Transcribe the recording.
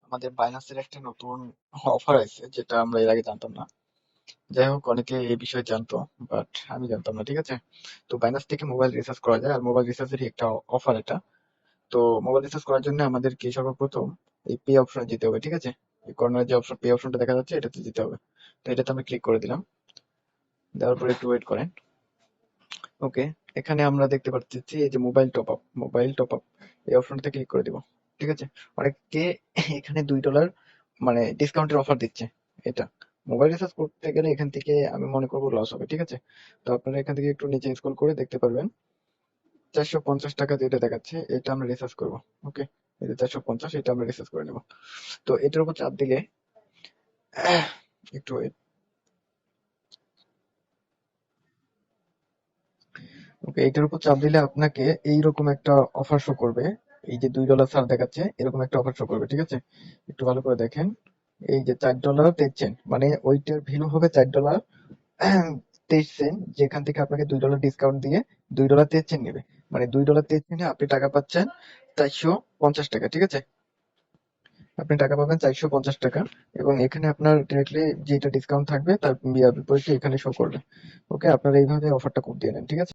আমাদের বাইন্যান্সের একটা নতুন অফার আছে, যেটা আমরা এর আগে জানতাম না। যাই হোক, অনেকে এই বিষয়ে জানতো, বাট আমি জানতাম না। ঠিক আছে, তো বাইন্যান্স থেকে মোবাইল রিচার্জ করা যায়, আর মোবাইল রিচার্জেরই একটা অফার এটা। তো মোবাইল রিচার্জ করার জন্য আমাদেরকে সর্বপ্রথম এই পে অপশনে যেতে হবে। ঠিক আছে, এই কর্নারে যে অপশন পে অপশনটা দেখা যাচ্ছে, এটাতে যেতে হবে। তো এটাতে আমরা ক্লিক করে দিলাম। দেওয়ার পরে একটু ওয়েট করেন। ওকে, এখানে আমরা দেখতে পাচ্ছি এই যে মোবাইল টপ আপ এই অপশনটাতে ক্লিক করে দিব। ঠিক আছে, অনেকে এখানে $2 মানে ডিসকাউন্টের অফার দিচ্ছে। এটা মোবাইল রিচার্জ করতে গেলে এখান থেকে আমি মনে করবো লস হবে। ঠিক আছে, তো আপনারা এখান থেকে একটু নিচে স্ক্রল করে দেখতে পারবেন 450 টাকা যেটা দেখাচ্ছে, এটা আমরা রিচার্জ করবো। ওকে, এটা 450, এটা আমরা রিচার্জ করে নেবো। তো এটার উপর চাপ দিলে একটু wait। ওকে, এটার উপর চাপ দিলে আপনাকে এইরকম একটা অফার শো করবে। এই যে $2 ছাড় দেখাচ্ছে, এরকম একটা অফার শো করবে। ঠিক আছে, একটু ভালো করে দেখেন। এই যে $4.23, মানে ওইটার ভ্যালু হবে $4.23, যেখান থেকে আপনাকে $2 ডিসকাউন্ট দিয়ে $2.23 নেবে। মানে $2.23 আপনি টাকা পাচ্ছেন 450 টাকা। ঠিক আছে, আপনি টাকা পাবেন 450 টাকা, এবং এখানে আপনার ডিরেক্টলি যেটা ডিসকাউন্ট থাকবে তার বিপরীতে এখানে শো করবে। ওকে, আপনারা এইভাবে অফারটা কোড দিয়ে নেন। ঠিক আছে।